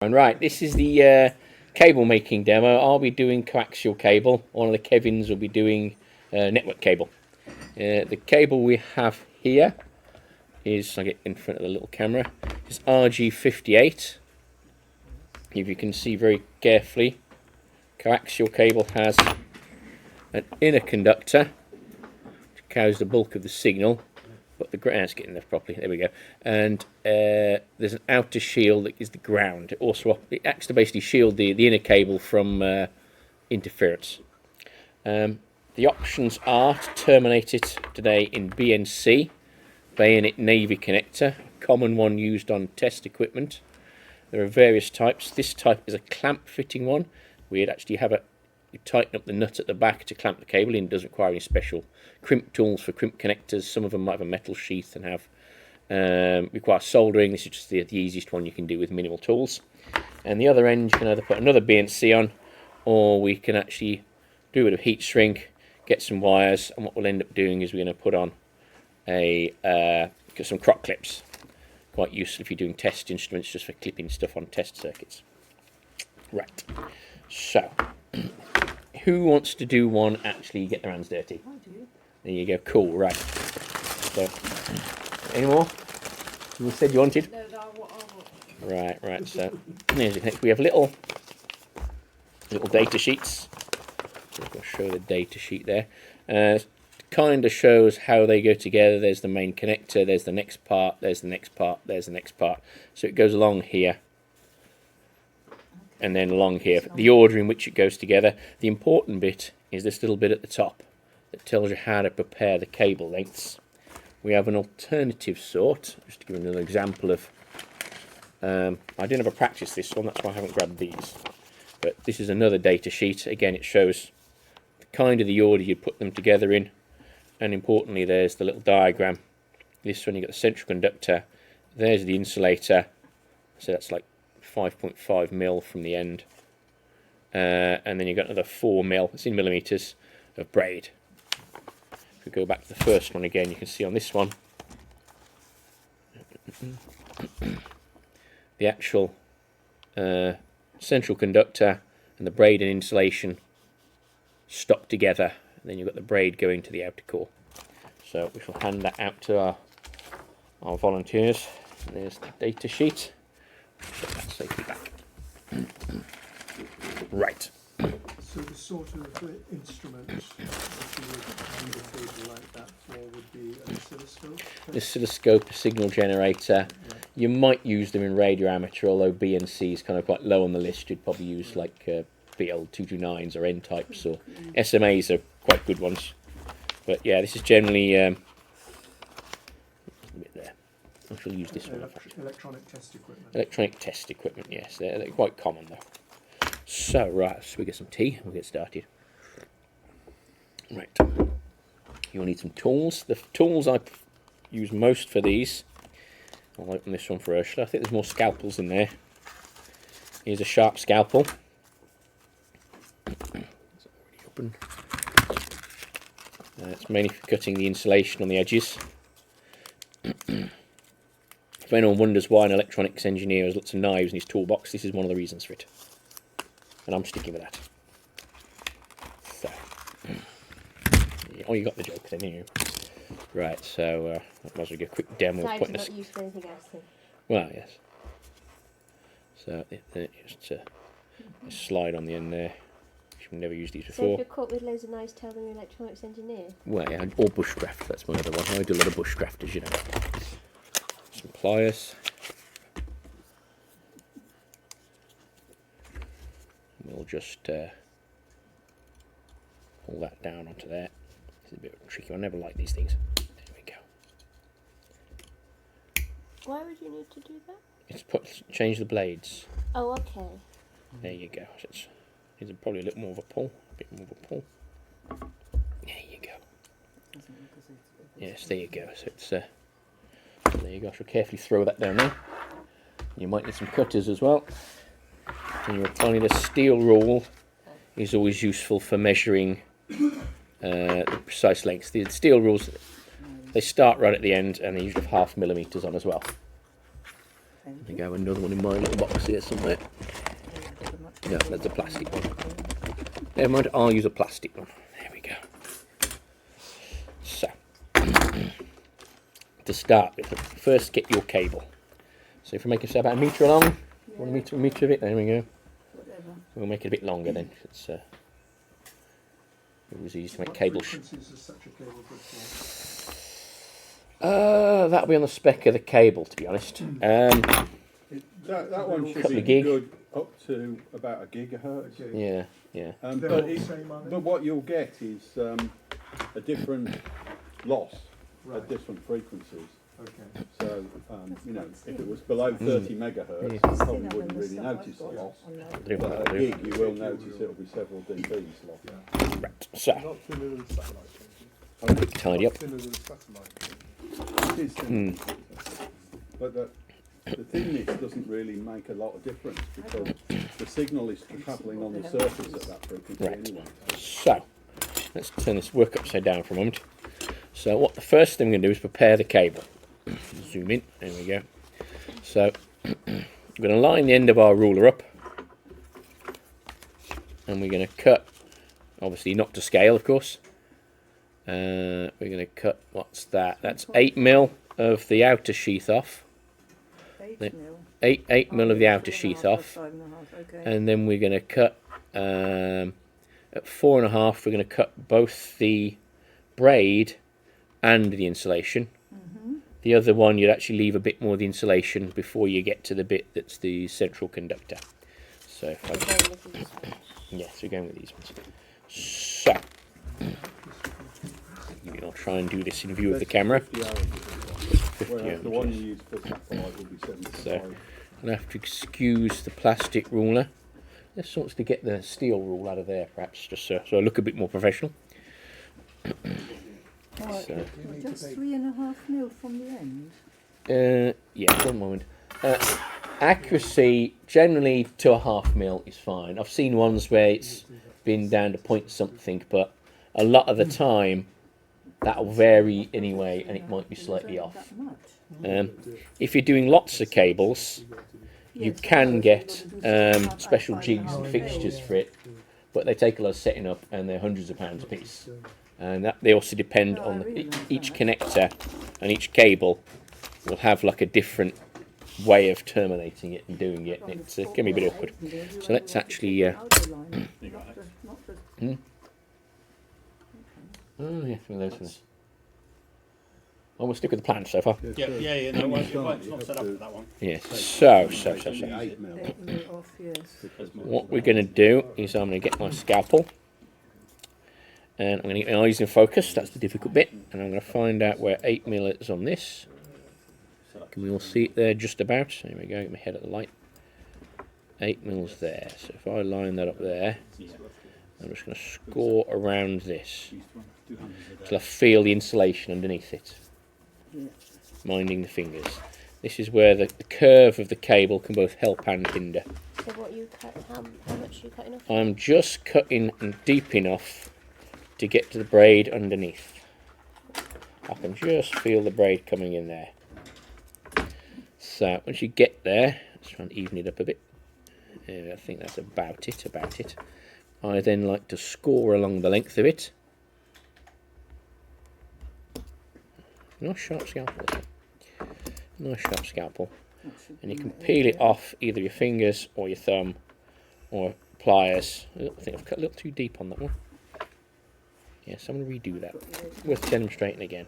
And right, this is the cable making demo. I'll be doing coaxial cable. One of the Kevins will be doing network cable. The cable we have here is, I'll get in front of the little camera, is RG58. If you can see very carefully, coaxial cable has an inner conductor which carries the bulk of the signal. But the ground's getting there properly. There we go. And there's an outer shield that is the ground. It acts to basically shield the inner cable from interference. The options are to terminate it today in BNC, bayonet navy connector, a common one used on test equipment. There are various types. This type is a clamp fitting one. We'd actually have you tighten up the nut at the back to clamp the cable in. It doesn't require any special crimp tools for crimp connectors. Some of them might have a metal sheath and have require soldering. This is just the easiest one you can do with minimal tools. And the other end, you can either put another BNC on, or we can actually do a bit of heat shrink, get some wires, and what we'll end up doing is we're going to put on some croc clips. Quite useful if you're doing test instruments, just for clipping stuff on test circuits. Right, so who wants to do one actually get their hands dirty? I do. There you go, cool, right. So, any more? You said you wanted? No, I want. Right, so here's the next. We have little data sheets. I'll show the data sheet there. Kind of shows how they go together. There's the main connector, there's the next part, there's the next part, there's the next part. So it goes along here, and then along here, the order in which it goes together. The important bit is this little bit at the top that tells you how to prepare the cable lengths. We have an alternative sort, just to give another example of, I didn't ever practice this one, that's why I haven't grabbed these. But this is another data sheet. Again, it shows kind of the order you'd put them together in. And importantly, there's the little diagram. This one, you've got the central conductor. There's the insulator. So that's like 5.5 mil from the end, and then you've got another 4 mil, it's in millimeters, of braid. If we go back to the first one again, you can see on this one the actual central conductor and the braid and insulation stuck together, and then you've got the braid going to the outer core. So we shall hand that out to our volunteers. And there's the data sheet. Put that safely back. Right. So the sort of instruments that you would need a cable like that for would be an oscilloscope? The oscilloscope, a signal generator. Right. You might use them in radio amateur, although BNC is kind of quite low on the list. You'd probably use like BL229s or N-types, or SMAs are quite good ones. But yeah, this is generally a bit there. I shall use this one. Electronic test equipment. Electronic test equipment, yes. They're quite common though. So, right, so we get some tea, we'll get started. Right. You'll need some tools. The tools I use most for these, I'll open this one for Ursula. I think there's more scalpels in there. Here's a sharp scalpel. It's already open. It's mainly for cutting the insulation on the edges. If anyone wonders why an electronics engineer has lots of knives in his toolbox, this is one of the reasons for it. And I'm sticking with that. So. Oh, you got the joke then, didn't you? Right, so I might as well give a quick demo of putting this. Not used for anything else then. Well, yes. So just a slide on the end there. We've never used these before. So if you're caught with loads of knives, tell them you're an electronics engineer. Well, yeah, or bushcraft, that's my other one. I do a lot of bushcraft, as you know. Some pliers. We'll just pull that down onto there. It's a bit tricky. I never like these things. There we go. Why would you need to do that? It's change the blades. Oh, okay. There you go. So it's probably a little more of a pull. A bit more of a pull. There you go. Yes, there you go. So it's there you go. I shall carefully throw that down there. You might need some cutters as well. And you'll find the steel rule is always useful for measuring the precise lengths. The steel rules, they start right at the end, and they usually have 0.5 millimeters on as well. I think I have another one in my little box here somewhere. Yeah, that's a plastic one. Never mind, I'll use a plastic one. There we go. So, to start with, first get your cable. So if we make it say about a metre long, 1 metre, a metre of it, there we go. Whatever. We'll make it a bit longer then. It's it was easy to make cable. Frequencies is such a cable good for? That'll be on the spec of the cable, to be honest. That one should Couple be of gig. good up to about a gigahertz. Okay. Yeah, yeah. They're all But, the same, are they? but what you'll get is a different loss Right. at different frequencies. Okay. So, you know, if it was below 30 megahertz, you probably wouldn't really notice the loss. But at a gig, you will notice it'll be several dBs loss. Right. So, Not thinner than satellite cables. tidy up. Thinner than satellite cables. It is thin. But the thinness doesn't really make a lot of difference because the signal is travelling on the surface at that frequency Right. anyway. So, let's turn this work upside down for a moment. So, what the first thing we're going to do is prepare the cable. Zoom in. There we go. So, we're going to line the end of our ruler up, and we're going to cut. Obviously, not to scale, of course. We're going to cut. What's that? That's 8mm of the outer sheath off. 8 The- mil. 8mm of the outer sheath 4.5 or off. 5.5, okay. And then we're going to cut at 4.5. We're going to cut both the braid and the insulation. The other one, you'd actually leave a bit more of the insulation before you get to the bit that's the central conductor. So, if I, We're going with these ones. yes, we're going with these ones. So, I'll try and do this in view of the camera. 50 hours, whereas the one you use for satellite will be 75. So, I'll have to excuse the plastic ruler. This wants to get the steel rule out of there, perhaps, just so I look a bit more professional. Right, So- just 3.5 mil from the end. Yeah, one moment. Accuracy, generally 2.5 mil is fine. I've seen ones where it's been down to point something, but a lot of the time that'll vary anyway, and it might be slightly Is it off. that much? If you're doing lots of cables, you Yes, can but get you've got to do something like special that, jigs 5.5 and mil. fixtures for it, but they take a lot of setting up, and they're hundreds of pounds a piece. And that they also depend Oh, I on really like each that. connector and each cable will have like a different way of terminating it and doing it. It can be a bit awkward. So let's actually. Oh yeah, one of those ones. Oh, we'll stick with the plan so far. Yeah, no, it's not set up for that one. Yes. So. 8 mil. 8 mil off, yes. What we're going to do is I'm going to get my scalpel. And I'm going to get my eyes in focus, that's the difficult bit. And I'm going to find out where 8mm is on this. Can we all see it there just about? There we go, get my head at the light. 8mm there. So if I line that up there, I'm just going to score around this. Till I feel the insulation underneath it. Yeah. Minding the fingers. This is where the curve of the cable can both help and hinder. So what you cut? How much are you cutting off? I'm just cutting deep enough to get to the braid underneath. I can just feel the braid coming in there. So once you get there, let's try and even it up a bit. I think that's about it. I then like to score along the length of it. Nice sharp scalpel. Nice sharp scalpel. And you can peel it off either your fingers or your thumb or pliers. I think I've cut a little too deep on that one. Yes, I'm going to redo that. Worth demonstrating again.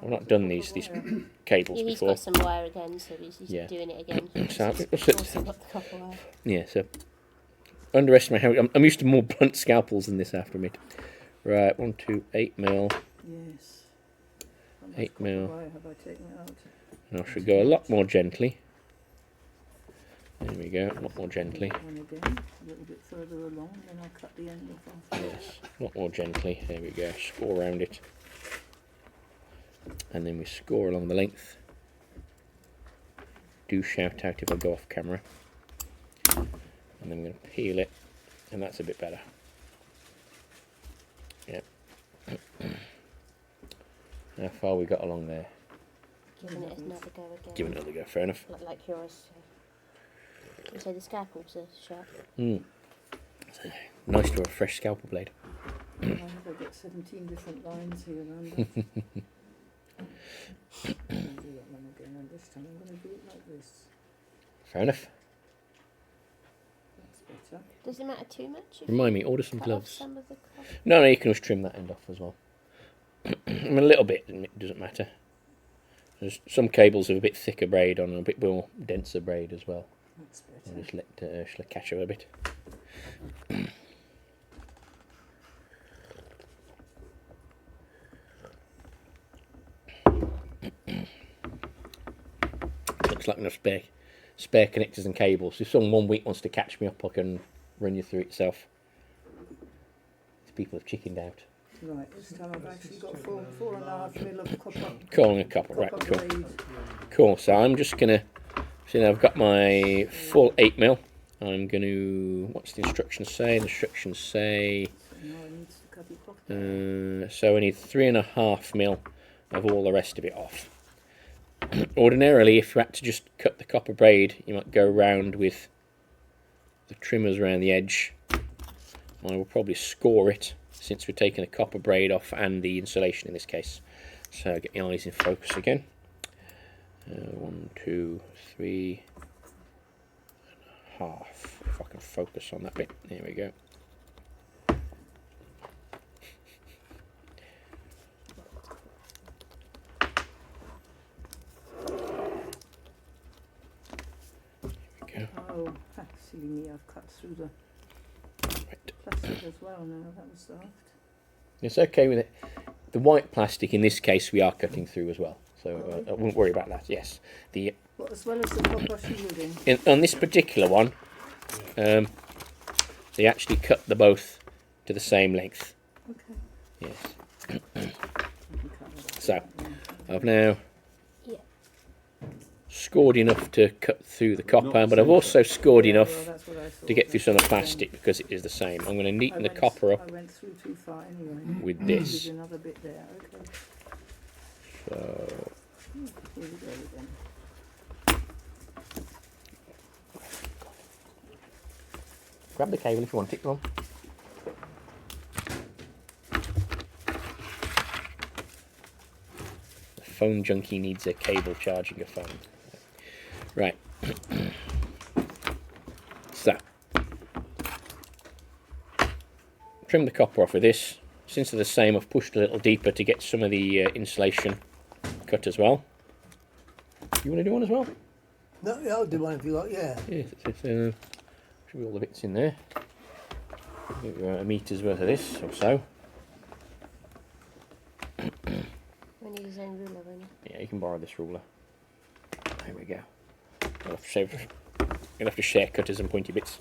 I've not done these cables Yeah, he's before. got some wire again, so he's Yeah. doing it again. So, He's also got the copper wire. yeah, so underestimate how I'm used to more blunt scalpels than this after me. Right, 1, 2, 8mm. Yes. How much 8 mil. copper wire have I taken out? And I should go a lot more gently. There we go, a lot more gently. One again, a little bit further along, then I'll cut the end off. Yes, a lot more gently. There we go, score around it. And then we score along the length. Do shout out if I go off camera. And then I'm going to peel it, and that's a bit better. Yep. How far we got along there? giving it another go again. Give it another go. Fair enough. Like yours. You say the scalpels are sharp. Nice to have a fresh scalpel blade. I have got 17 different lines here, remember? I'm going to do that one again, and this time I'm going to do it like this. Fair enough. That's better. Does it matter too much? If Remind you me, order some cut off gloves. some of the croc? No, you can always trim that end off as well. I mean, a little bit, it doesn't matter. There's some cables have a bit thicker braid on and a bit more denser braid as well. That's I'll better. just let Ursula catch her a bit. Looks like enough spare connectors and cables. If someone 1 week wants to catch me up, I can run you through it yourself. These people have chickened out. Right, this time I've actually got 4.5 mil of copper. Calling a couple, right? Copper Cool. blade. Cool. So I'm just gonna. So now I've got my full 8mm. I'm gonna. What's the instructions say? The instructions say. So now I need to cut it off. So I need 3.5mm of all the rest of it off. Ordinarily, if you had to just cut the copper braid, you might go round with the trimmers around the edge. I will probably score it, since we're taking the copper braid off and the insulation in this case. So get your eyes in focus again. 1, 2, 3.5. If I can focus on that bit. There we go. Oh, silly me, I've cut through the Right. plastic as well now, that was daft. It's okay with it. The white plastic in this case we are cutting through as well, so I wouldn't worry about that. Yes, the What, as well as the copper shielding? on this particular one, they actually cut the both to the same length. Okay. Yes. I can cut that off. So I've now Yeah. scored enough to cut through the copper, Not but I've also scored Yeah, enough well, that's what I thought. to get through some of the That's plastic because it is the same. I'm going to neaten the copper up I went through too far anyway. with There's this. another bit there, okay. So Here we go again. grab the cable if you want it. Go on. The phone junkie needs a cable charging a phone. Right. So trim the copper off with this. Since they're the same, I've pushed a little deeper to get some of the insulation cut as well. You want to do one as well? No, yeah, I'll do one if you like, yeah. Yes, should be all the bits in there. Give you a meter's worth of this or so. We need his own ruler, won't he? Yeah, you can borrow this ruler. There we go. You'll have to share cutters and pointy bits.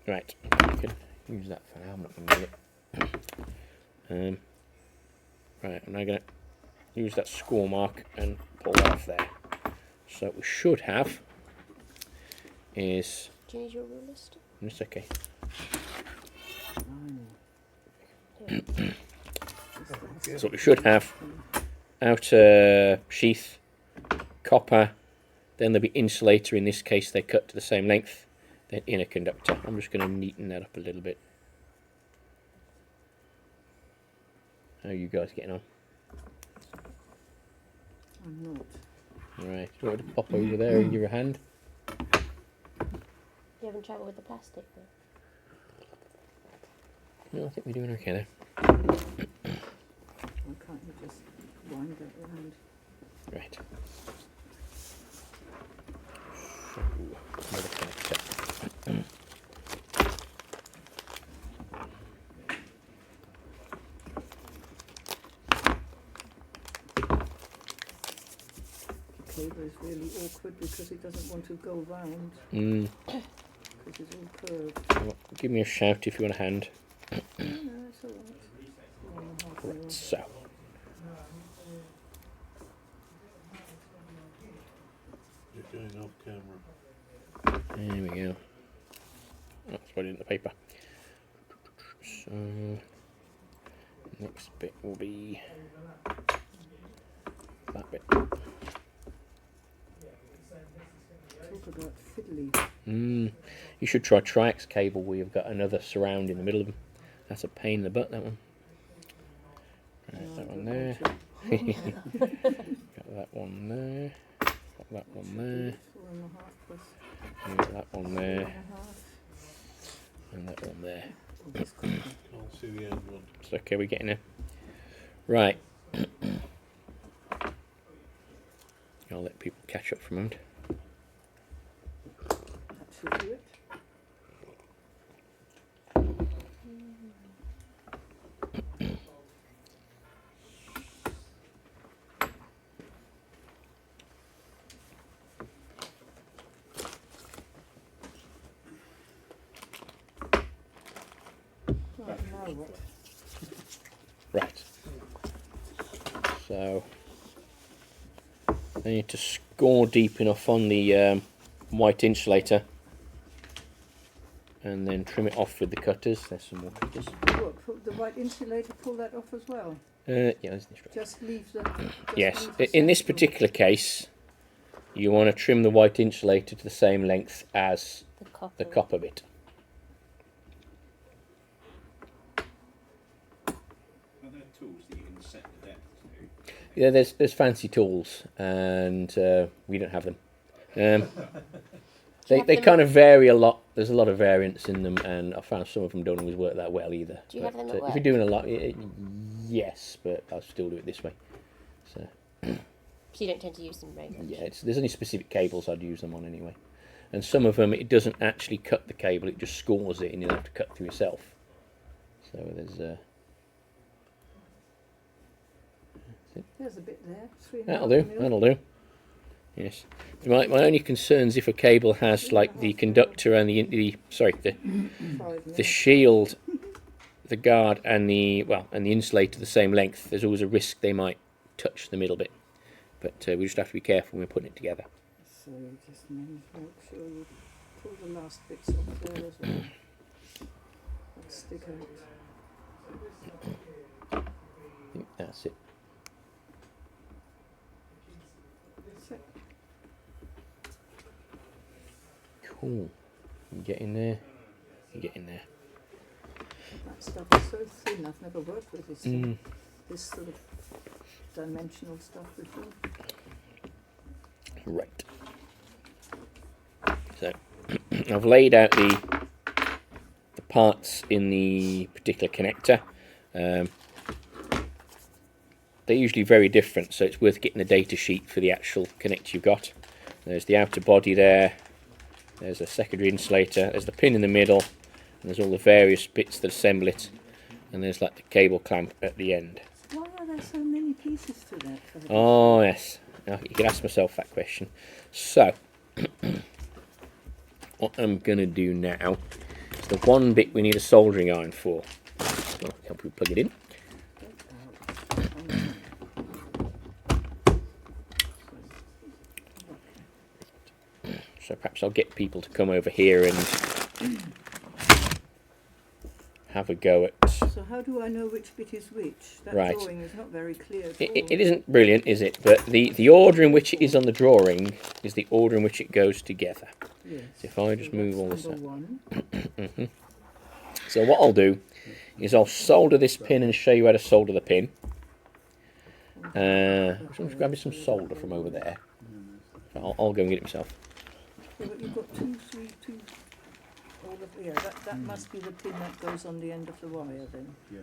Right, you can use that for now. I'm not going to need it. Right, I'm now going to use that score mark and pull that off there. So what we should have is. Do you need your ruler still? It's okay. So what we should have: outer sheath, copper, then there'll be insulator. In this case, they cut to the same length. Then inner conductor. I'm just going to neaten that up a little bit. How are you guys getting on? I'm not. Right, do you want me to pop over there and give you a hand? You having trouble with the plastic though? No, I think we're doing okay there. Why can't you just wind it around? Right. So, another connector. The cable is really awkward because it doesn't want to go round because it's all curved. Well, give me a shout if you want a hand. No, it's all right. 1.5 mil. So, You're going off camera. there we go. That's put it in the paper. So, next bit will be that bit. Talk about fiddly. You should try triax cable where you've got another surround in the middle of them. That's a pain in the butt, that one. Right, that one there. Got that one there. Got that one there. 4.5 plus Got that one there. 3.5. And that one there. Oh, this could be. Can't see the end one. It's okay, we're getting there. Right. I'll let people catch up for a moment. That should do it. Right, now what? Right. So I need to score deep enough on the white insulator and then trim it off with the cutters. There's some more cutters. What, put the white insulator, pull that off as well? Yeah, there's the instruction. Just leave the... Yes, leave the in this central. particular case, you want to trim the white insulator to the same length as The copper. the copper bit. Are there tools that you can set the depth to? Yeah, there's fancy tools, and we don't have them. Do you They have kind them- of vary a lot. There's a lot of variance in them, and I found some of them don't always work that well either. Do you have them at if work? you're doing a lot, yes, but I'll still do it this way. So So you don't tend to use them very much. yeah, there's only specific cables I'd use them on anyway, and some of them it doesn't actually cut the cable; it just scores it, and you'll have to cut through yourself. So there's There's a bit there. 3.5 that'll do. mil. That'll do. Yes. My only concern is if a cable has like the conductor and the 5 the mil. shield, the guard, and the insulator the same length. There's always a risk they might touch the middle bit, but we just have to be careful when we're putting it together. So you just make sure you pull the last bits off there as well. That stick out. I think that's it. So, Cool. You get in there. You get in there. that stuff is so thin. I've never worked with this, Mm. this sort of dimensional stuff before. Right. So I've laid out the parts in the particular connector. They're usually very different, so it's worth getting a data sheet for the actual connector you've got. There's the outer body there. There's a secondary insulator. There's the pin in the middle, and there's all the various bits that assemble it. And there's like the cable clamp at the end. Why are there so many pieces to that? for the- Oh yes, now, you can ask myself that question. So, what I'm going to do now is the one bit we need a soldering iron for. So, help you plug it in. So perhaps I'll get people to come over here and have a go at. So how do I know which bit is which? That Right. drawing is not very clear at It all. isn't brilliant, is it? But the order in which it is on the drawing is the order in which it goes together. Yes. If I just So move that's all this number up. one. So what I'll do is I'll solder this pin and show you how to solder the pin. I'm just grabbing some solder from over there. I'll go and get it myself. Yeah, but you've got 2, 3, 2. All of, yeah, that must be the pin that goes on the end of the wire then. Yeah.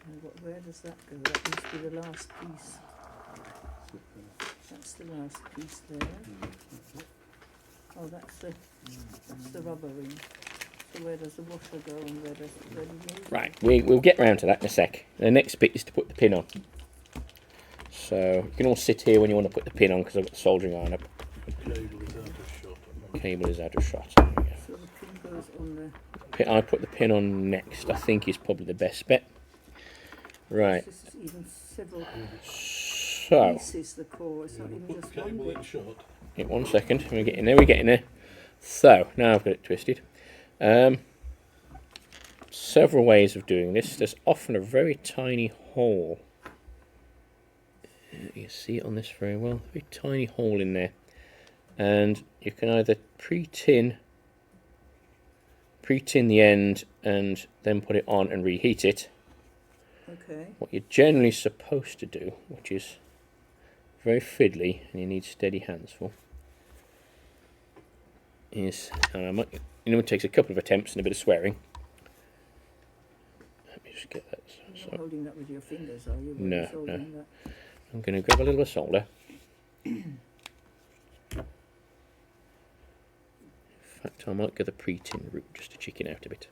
And where does that go? That must be the last piece. That's the last piece there. Oh, that's the rubber ring. So where does the washer go and where does the move? Right, we'll get round to that in a sec. The next bit is to put the pin on. So you can all sit here when you want to put the pin on because I've got the soldering iron up. The cable is out of shot. Cable is out of shot. There we go. So the pin goes on I put the pin on next. I think is probably the best bet. Right. This is even several So, pieces, the core. It's not even Put the just one cable bit. in shot. in 1 second. We're getting there. We're getting there. So now I've got it twisted. several ways of doing this. There's often a very tiny hole. You can see it on this very well. Very tiny hole in there. And you can either pre-tin the end and then put it on and reheat it. Okay. What you're generally supposed to do, which is very fiddly and you need steady hands for, is, it takes a couple of attempts and a bit of swearing. Let me just get that. You're not holding that with your fingers, are you? No, Just holding no. that. I'm going to grab a little bit of solder. In fact, I might go the pre-tin route just to chicken out a bit.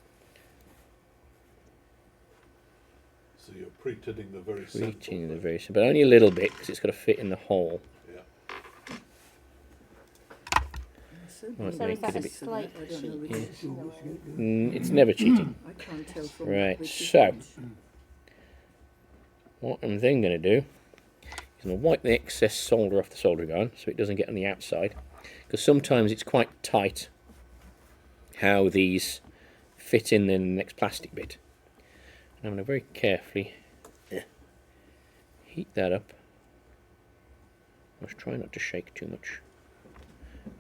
So you're pre-tinning the very central Pre-tin the bit. very, but only a little bit because it's got to fit in the hole. Yeah. Might So make is that it a a bit. slight I don't know cheat? which is in the way. It's never cheating. I can't tell from Right, which is so. which. What I'm then going to do is I'm going to wipe the excess solder off the soldering iron so it doesn't get on the outside, because sometimes it's quite tight how these fit in the next plastic bit. And I'm going to very carefully heat that up. I must try not to shake too much.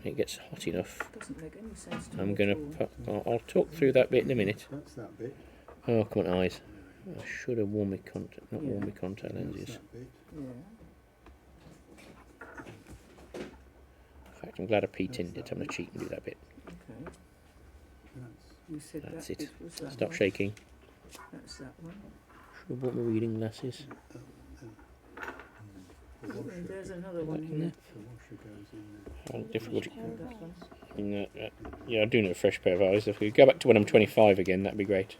When it gets hot enough, Doesn't make any sense to I'm me going at all. to I'll talk through that bit in a minute. That's that bit. Oh, come on, eyes. I should have worn my contact, not worn Yeah. my contact That's lenses. that bit. Yeah. In fact, I'm glad I pre-tinned it. I'm going to cheat and do that bit. Okay. That's You said That's that it. bit was that Stop one. shaking. That's that one. Should have bought my reading glasses. the Oh, washer. and there's another one in here. there. The washer goes in there. How difficult. That one. Yeah, I do need a fresh pair of eyes. If we go back to when I'm 25 again, that'd be great.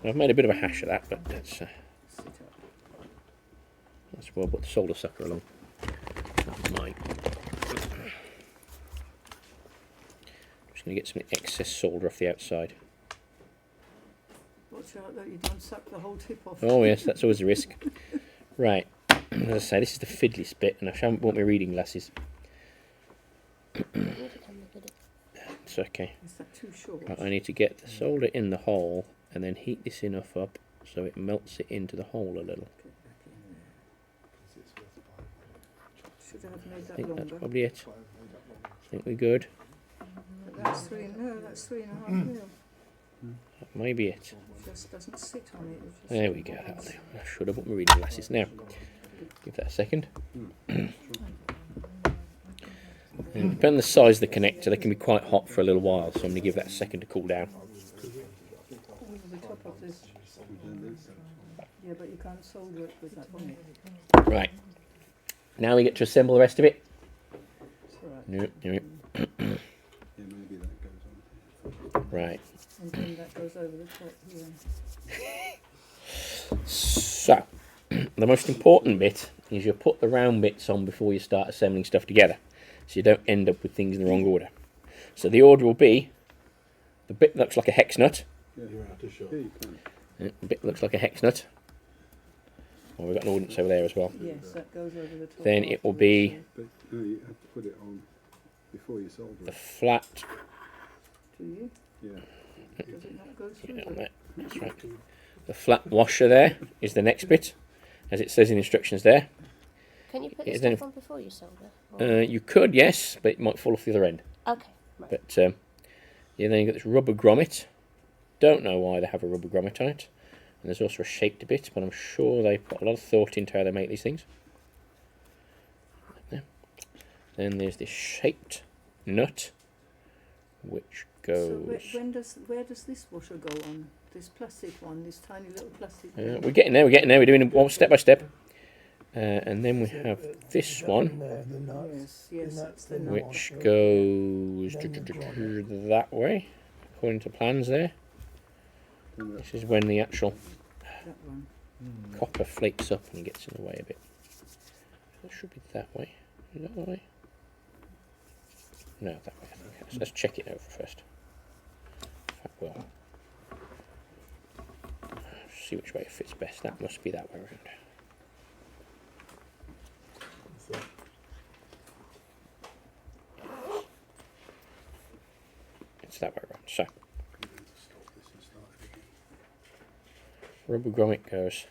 I've made a bit of a hash of that, but that's Sit up. why I put the solder sucker along. That's mine. Just going to get some excess solder off the outside. Watch out that you don't suck the whole tip off. Oh yes, that's always a risk. Right, as I say, this is the fiddliest bit, and I haven't bought my reading glasses. It's okay. Is that too short? Right, I need to get the solder in the hole and then heat this enough up so it melts it into the hole a little. Get back in there. Should I have made I that think that's longer? probably it. I think we're good. But that's three. No, that's 3.5 mil. That may be it. It just doesn't sit on it. It just There we go. That'll do. I should have put my reading glasses. Now, give that a second. And depending on the size of the connector, they can be quite hot for a little while, so I'm going to give that a second to cool down. over the top of this. Yeah, but you can't solder it with that on it. Right. Now we get to assemble the rest of it. It's all right. No, no. Yeah, maybe that goes on. Right. And then that goes over the top here. So, the most important bit is you put the round bits on before you start assembling stuff together, so you don't end up with things in the wrong order. So the order will be, the bit that looks like a hex nut, You're out of shot. Yeah, you can. the bit that looks like a hex nut, well, we've got an ordnance over there as well. Yes, that goes over the top. Then it will afterwards, be But no, you have to put it on before you solder the it. flat, so- Do you? Yeah. Does it not go through? yeah, on it? that, that's right. The flat washer there is the next bit, as it says in the instructions there. Can you put Yeah, this then stuff on before you solder? Or- You could, yes, but it might fall off the other end. okay, right. But yeah, then you've got this rubber grommet. Don't know why they have a rubber grommet on it. And there's also a shaped bit, but I'm sure they put a lot of thought into how they make these things. There. Then there's this shaped nut, which So goes. where does this washer go on? This plastic one, this tiny little plastic We're getting there. We're getting there. We're doing it one step by step. And then we have this one, There, the nuts. Yes, the that's the nuts, nut. which goes that way, according to plans there. And This is when the actual That one. copper flakes up and gets in the way a bit. That should be that way. Is that the way? No, that way. I think. So let's check it over first. That will. See which way it fits best. That must be that way around. So, It's that way around. So stop this and start it again. rubber grommet goes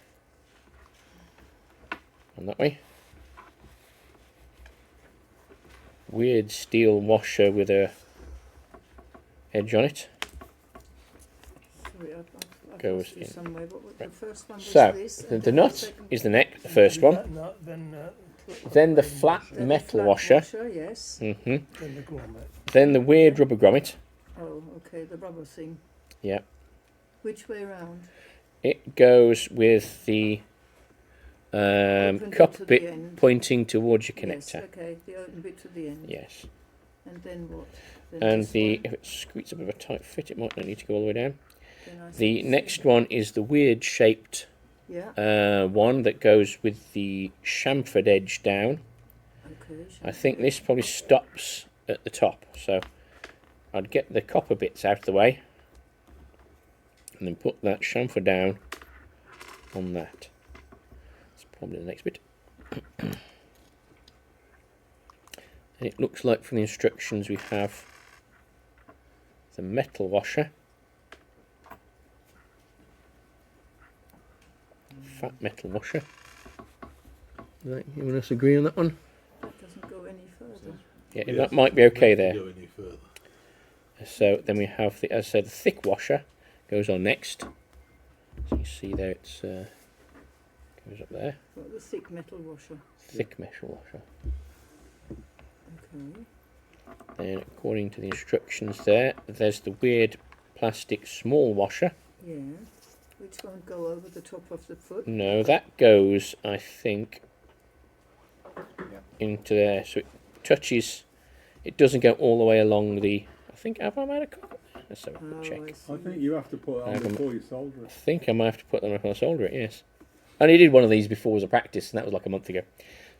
on that way. Weird steel washer with a edge on it. Sorry, I've Goes lost you in. somewhere. What was the first one? Was So this, the and then nut second- is the neck, the first one. That nut, Then the flat then the metal flat washer. Yes. hmm then the grommet. Then the weird rubber grommet. Oh, okay, the rubber thing. Yeah. Which way round? It goes with the Open cup to the bit end. pointing towards your Yes, connector. okay, the open bit to the end. Yes. And then what? Then And this the one? if it squeaks a bit of a tight fit, it might not need to go all the way down. Then I The see- next one is the weird shaped Yeah, one that goes with the chamfered edge down. okay. I think this probably stops at the top, so I'd get the copper bits out of the way and then put that chamfer down on that. That's probably the next bit. And it looks like from the instructions we have the metal washer, fat metal washer. Does anyone else agree on that one? That doesn't go any further. Yeah, Yes, that might be okay there. Go any further. So then we have the, as I said, the thick washer goes on next. So you see there, it's goes up there. What, the thick metal washer? Thick metal washer. Okay. Then according to the instructions there, there's the weird plastic small washer. Yeah. Which won't go over the top of the foot? No, that goes, I think, into there. So it touches. It doesn't go all the way along the. I think have I made a copy? Let's have a quick Oh, check. I see. I think you have to put it on Hang on. before you solder I it. think I might have to put them up on solder it. Yes. I only did one of these before as a practice, and that was like a month ago.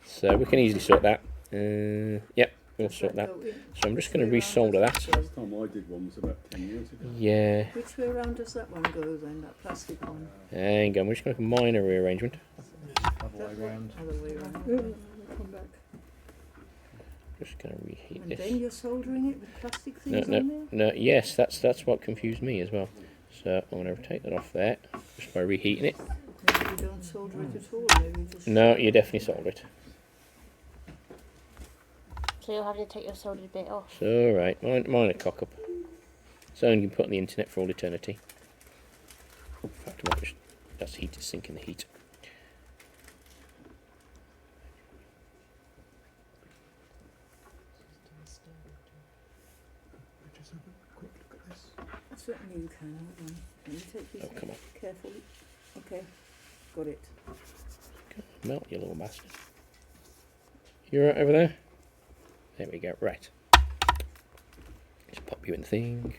So we can easily sort that. Yep, we'll Does sort that. go in? So I'm just Which going to way round resolder does that. it Last time I did one was about 10 years ago. Yeah. go? Which way around does that one go then, that plastic one? Hang on, we're just going to make a minor rearrangement. Other way round. We'll come back. Just going to reheat And this. then you're soldering it with plastic No, things on there? no, yes, that's what confused me as well. So I'm going to take that off there, just by reheating it. Maybe you don't solder it at all, maybe you just... No, you definitely solder it. So you'll have to take your soldered bit off. So, right, minor cock up. It's only been put on the internet for all eternity. In fact, I might just, that's heated sink in the heat. Just have a quick look at this. Certainly you can, hold on. Can you take this Oh, come on. carefully? Okay, got it. Melt, you little bastard. You right over there? There we go, right. Just pop you in the thing.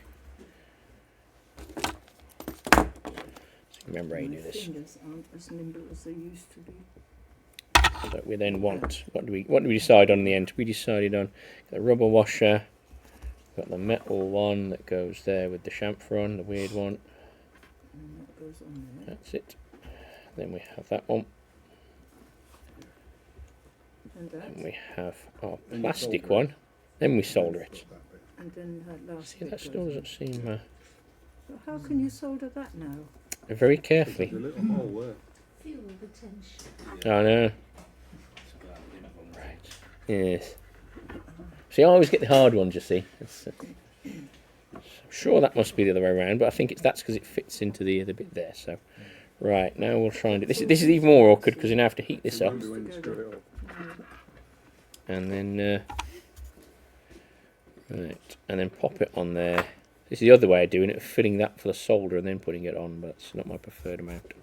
So remember how you My do this. fingers aren't as nimble as they used to be. So we then want, what do we decide on in the end? We decided on the rubber washer, got the metal one that goes there with the chamfer on, the weird one. And that goes on there. That's it. Then we have that one. And that. And we have our And you plastic solder it. one. Then we solder it. And then that last See, bit that goes still on. doesn't seem So how can you solder that now? very There's carefully. a little hole there. Feel the tension. I know. Right. Yes. See, I always get the hard ones, you see. I'm sure that must be the other way around, but I think that's because it fits into the other bit there. So, right, now we'll try and do this. This is even more awkward because you now have to heat this up. Remember when you screw it up. And then right, and then pop it on there. This is the other way of doing it, filling that for the solder and then putting it on, but it's not my preferred amount.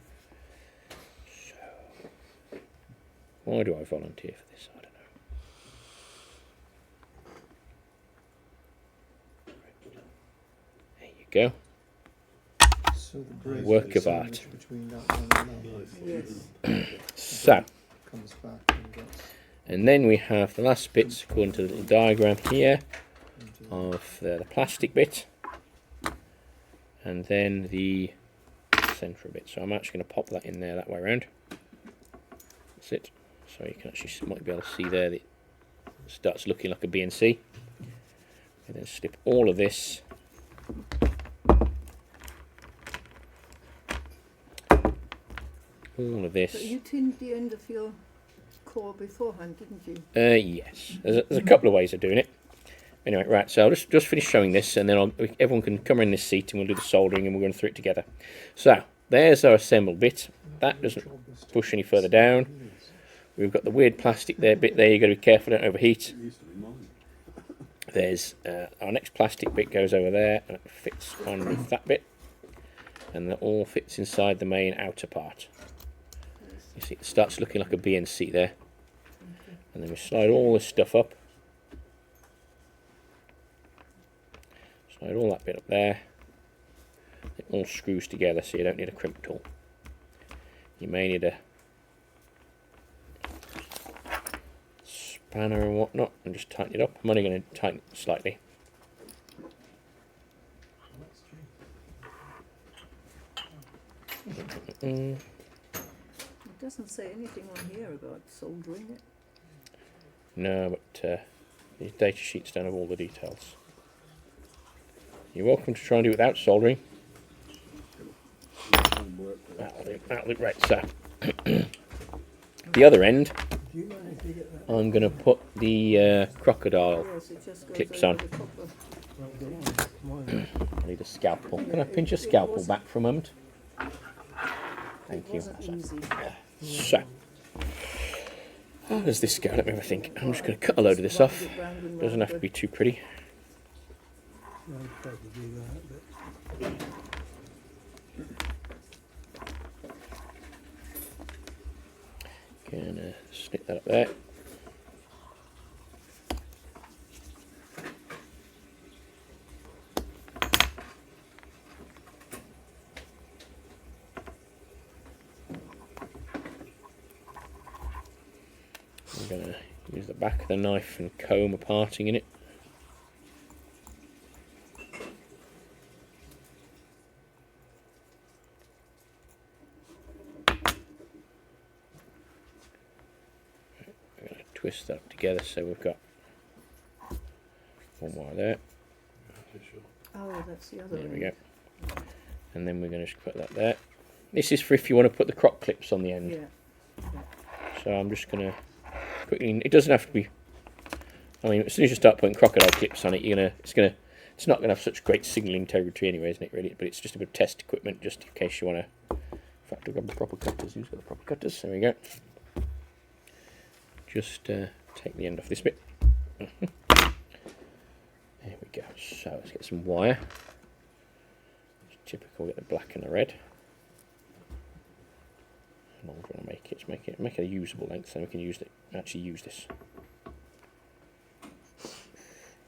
So, why do I volunteer for this? I don't know. There you go. So the break Work is of art. sandwiched between that one and that Yes. So, comes back and gets and then we have the last bits according to the little diagram here into of the plastic bit, and then the central bit. So I'm actually going to pop that in there that way around. That's it. So you can actually might be able to see there that it starts looking like a BNC. And then slip all of this all of this. But you tinned the end of your core beforehand, didn't you? Yes, there's a couple of ways of doing it. Anyway, right, so I'll just finish showing this, and then everyone can come in this seat and we'll do the soldering and we'll run through it together. So, there's our assembled bit. That doesn't push any further down. We've got the weird plastic bit there, you've got to be careful, don't overheat. It used to be mine. There's our next plastic bit goes over there, and it fits on with that bit. And that all fits inside the main outer part. You see, it starts looking like a BNC there. And then we slide all this stuff up. Slide all that bit up there. It all screws together, so you don't need a crimp tool. You may need a spanner and whatnot, and just tighten it up. I'm only going to tighten it slightly. It doesn't say anything on here about soldering it. No, but these data sheets don't have all the details. You're welcome to try and do it without soldering. That'll do. Right, so the other end, Do you manage to get that? I'm going to put the crocodile Yes, it just goes clips over on. the copper. Well, go on. Come on. I need a scalpel. Can I pinch a scalpel back for a moment? Thank It you. wasn't easy. So, how does this go? Let me have a think. I'm just going to cut a load of this off. Doesn't have to be too pretty. I'll probably do that, but Gonna stick that up there. I'm gonna use the back of the knife and comb a parting in it. Twist that up together so we've got one wire there. Oh, that's the other There we end. go. And then we're going to just put that there. This is for if you want to put the croc clips on the end. Yeah. So I'm just going to quickly. It doesn't have to be. I mean, as soon as you start putting crocodile clips on it, it's not gonna have such great signal integrity anyway, isn't it? Really, but it's just a bit of test equipment, just in case you want to. In fact, I've got the proper cutters. Who's got the proper cutters? There we go. Just take the end off this bit. There we go. So let's get some wire. It's typical, get the black and the red. How long do you want to make it? Let's make it a usable length, so we can actually use this.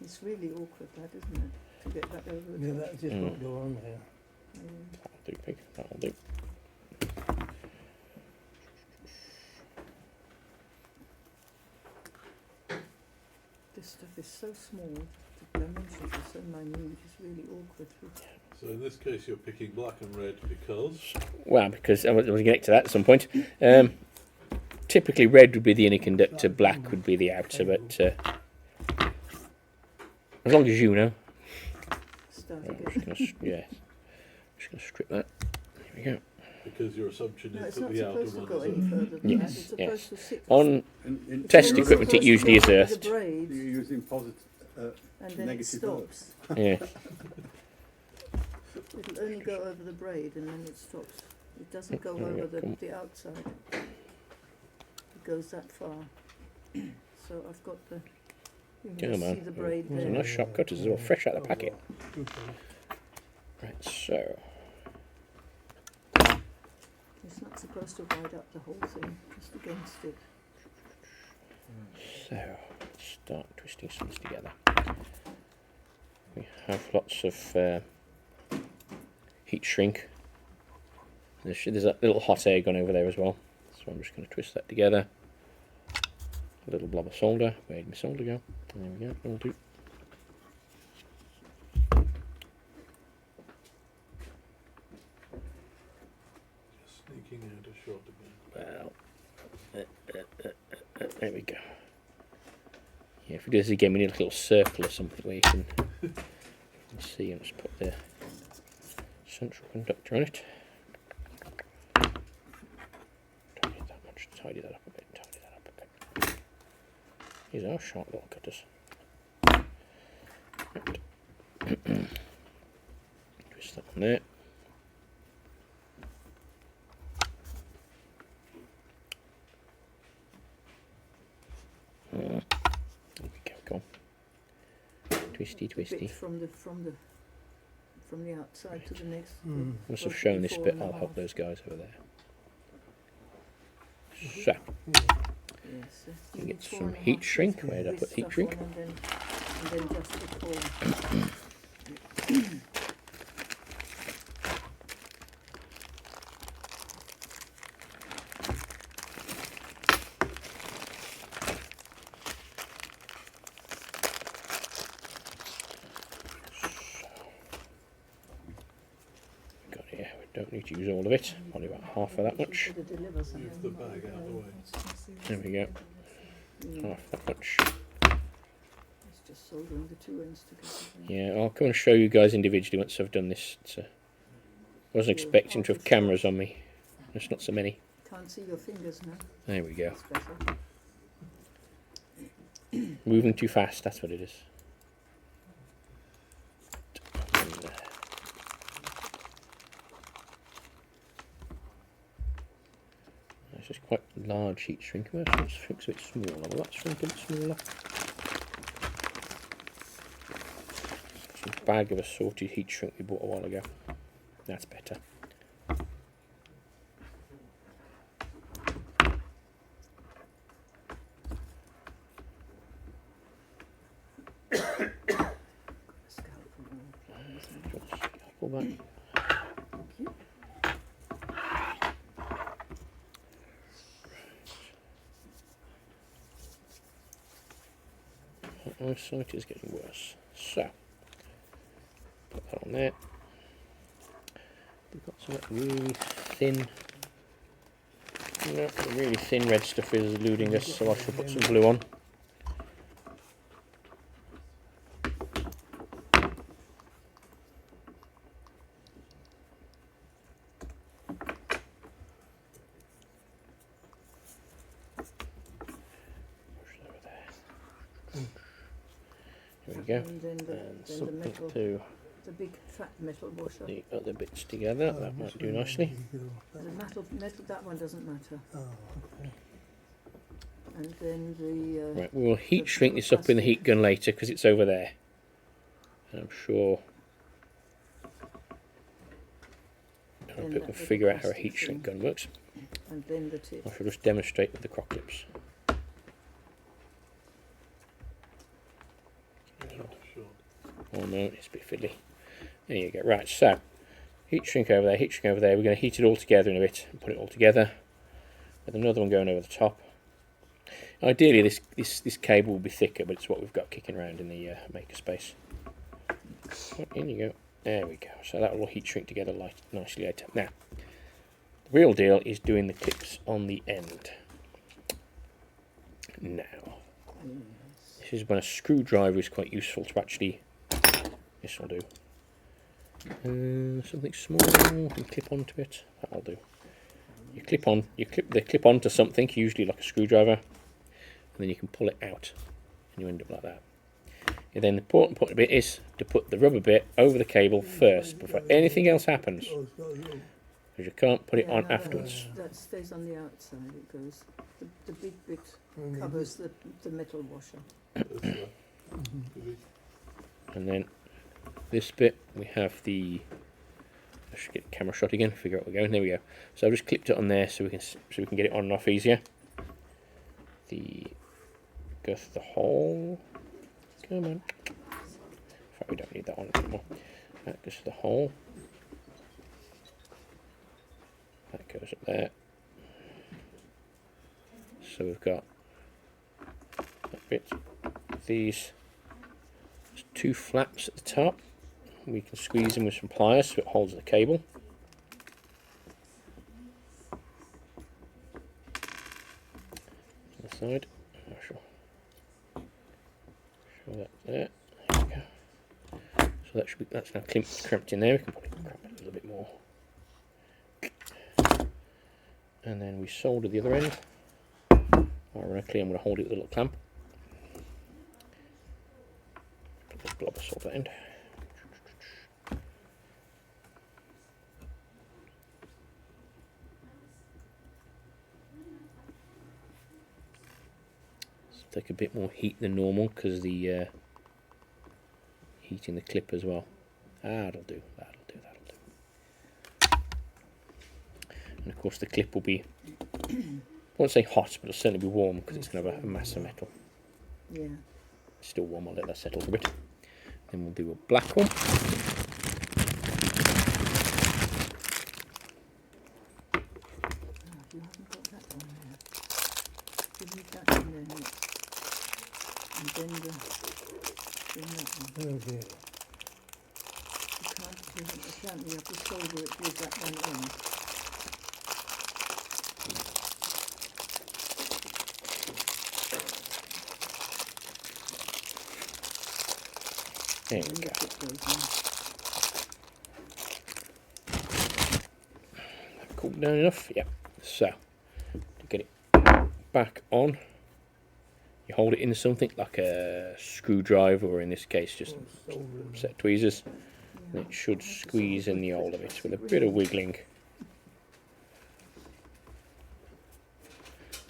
It's really awkward, that, isn't it? To get that over the yeah, top. that just won't go on there. That'll do, pig. That'll do. This stuff is so small, the dimensions are so minute, it's really awkward. So in this case you're picking black and red because Well, because I was going to get to that at some point. Typically, red would be the inner conductor, black would be the outer, but as long as you know. Start I'm again. just going to, yeah, just going to strip that. There we go. because your assumption No, is it's that not the outer supposed to one go is any a further than Yes, that. It's supposed yes. to sit. On In test It's equipment, it supposed to usually is go over earthed. the braids, You're using positive, and then it negative stops. Yeah, It'll only go over the braid and then it stops. It doesn't go There we over go. the outside. It goes that far. So I've got the. You Come can just on. see the braid Those are there. nice sharp cutters as well, fresh out of the packet. Good one. Right, so It's not supposed to ride up the whole thing, just against it. let's start twisting some of this together. We have lots of heat shrink. There's a little hot air gun over there as well, so I'm just going to twist that together. A little blob of solder. Where'd my solder go? There we go. That'll do. sneaking out a shot again. Well, there we go. Yeah, if we do this again, we need a little circle or something where you can see. And just put the central conductor on it. Just tidy that up a bit. Tidy that up a bit. These are sharp little cutters. Right. Twist that on there. There we go. Go on. Twisty, The twisty. bit from the outside to the next. Must have was shown this before bit. and I'll help half. those guys over there. So, Yes, you get four some and a heat half shrink. inches Where'd I with put heat stuff shrink? on and then just the core. Got here. We don't need to use all of it. Only about half of that much. To deliver something. Move the bag out of the way. There we go. Half that much. It's just soldering the two ends together. Yeah, I'll come and show you guys individually once I've done this. I wasn't expecting to have cameras on me. There's not so many. Can't see your fingers now. There we go. That's better. Moving too fast, that's what it is. This is quite large heat shrink. Well, it shrinks a bit smaller. Will that shrink a bit smaller? Some bag of assorted heat shrink we bought a while ago. That's better. Pull back. Thank you. My sight is getting worse. So, put that on there. We've got some really thin. No, the really thin red stuff is eluding us, so I shall put some glue on. Push it over there. There we go. And then And the something metal, to the big fat metal washer. the other bits together. That might do nicely. The metal, that one doesn't matter. Oh, okay. And then the Right, we will heat shrink this up in the heat gun later because it's over there. And I'm sure other Then people that figure out how a plastic heat shrink thing. gun works. and then the tip. I shall just demonstrate with the croc clips. Oh no, it's a bit fiddly. There you go. Right, so heat shrink over there, heat shrink over there. We're going to heat it all together in a bit and put it all together with another one going over the top. Ideally, this cable will be thicker, but it's what we've got kicking around in the makerspace. Oh, in you go. There we go. So that will all heat shrink together nicely later. Now, the real deal is doing the clips on the end. Now, this is when a screwdriver is quite useful to actually. This will do. Something small, you clip onto it. That'll do. You clip onto something, usually like a screwdriver, and then you can pull it out, and you end up like that. And then the important point of it is to put the rubber bit over the cable first before anything else happens, because you can't put it Yeah, on no, afterwards. That stays on the outside. It goes. The big bit covers the metal washer. And then this bit we have the. I should get the camera shot again. Figure out where we're going. There we go. So I've just clipped it on there so we can get it on and off easier. Go through the hole. Come on. In fact, we don't need that one anymore. That goes through the hole. That goes up there. So we've got that bit. These two flaps at the top. We can squeeze them with some pliers so it holds the cable. To the side. I shall show that there. There we go. So that's now crimped in there. We can probably crimp it a little bit more. and then we solder the other end. Ironically, I'm going to hold it with a little clamp. Put a blob of solder end. Take a bit more heat than normal because the heat in the clip as well. That'll do, that'll do, that'll do. And of course the clip will be, I won't say hot, but it'll certainly be warm because it's going to have a mass of metal. Yeah. It's still warm, I'll let that settle for a bit. Then we'll do a black one. Oh, you haven't got that one there. You need that in there next. And then that one. Oh dear. You can't, you have to solder it with that one on. There we go. Cooled down enough? Yep. So, to get it back on, you hold it in something like a screwdriver, or in this case just a set of tweezers, and it should squeeze in the whole of it with a bit of wiggling.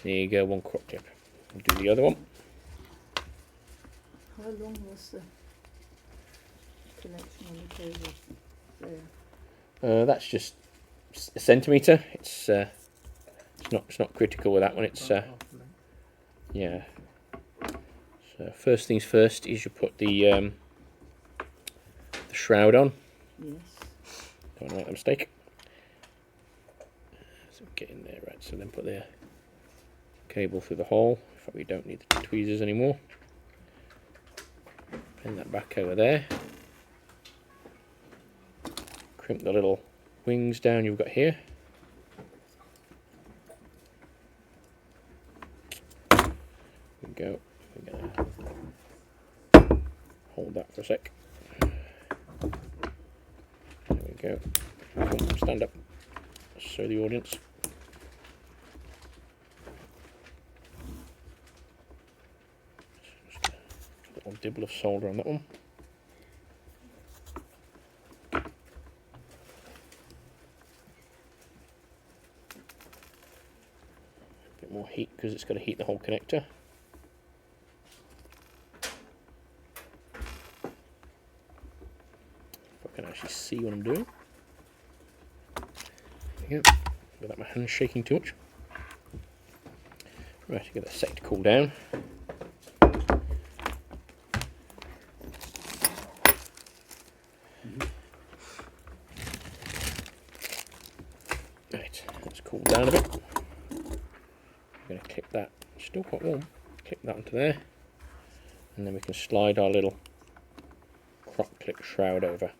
There you go, one croc clip. We'll do the other one. How long was the connection on the cable there? That's just a centimetre. It's not critical with that one. It's yeah. So first things first is you put the shroud on. Yes. Don't want to make a mistake. So get in there, right? So then put the cable through the hole. In fact, we don't need the tweezers anymore. Pin that back over there. Crimp the little wings down you've got here. There we go. We're gonna hold that for a sec. There we go. Stand up. Show the audience. Just a little dibble of solder on that one. More heat because it's got to heat the whole connector. If I can actually see what I'm doing. There we go. Without my hands shaking too much. Right, get that set to cool down. Right, let's cool down a bit. Going to clip that, still quite warm, clip that onto there, and then we can slide our little croc clip shroud over.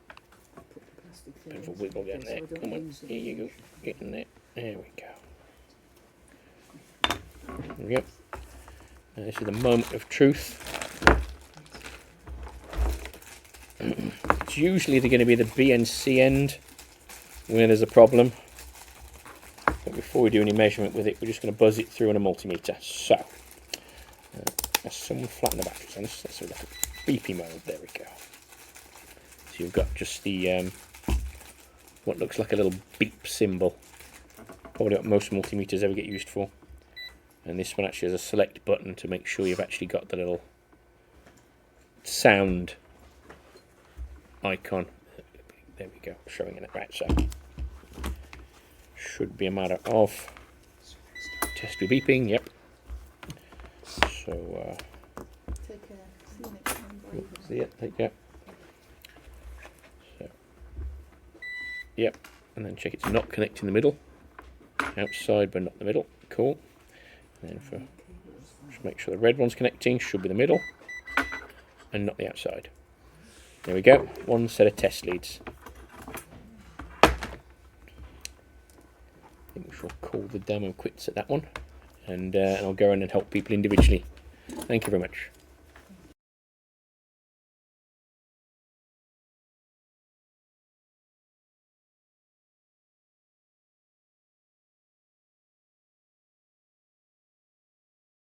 Bit of a wiggle getting there, come on, here you go, get in there, there we go. There we go. Now this is the moment of truth. It's usually going to be the BNC end where there's a problem. But before we do any measurement with it, we're just going to buzz it through on a multimeter. So, let's someone flatten the batteries on this. Let's have a look at beepy mode. There we go. So you've got just the what looks like a little beep symbol. Probably what most multimeters ever get used for. And this one actually has a select button to make sure you've actually got the little sound icon. There we go, showing it right. So. Should be a matter of test with beeping, yep. So, Take care. See you next time. Bye. see it, take care. So, yep, and then check it's not connecting the middle. Outside, but not the middle. Cool. And then for just make sure the red one's connecting, should be the middle, and not the outside. There we go. One set of test leads. I think we shall call the demo quits at that one, and I'll go in and help people individually. Thank you very much.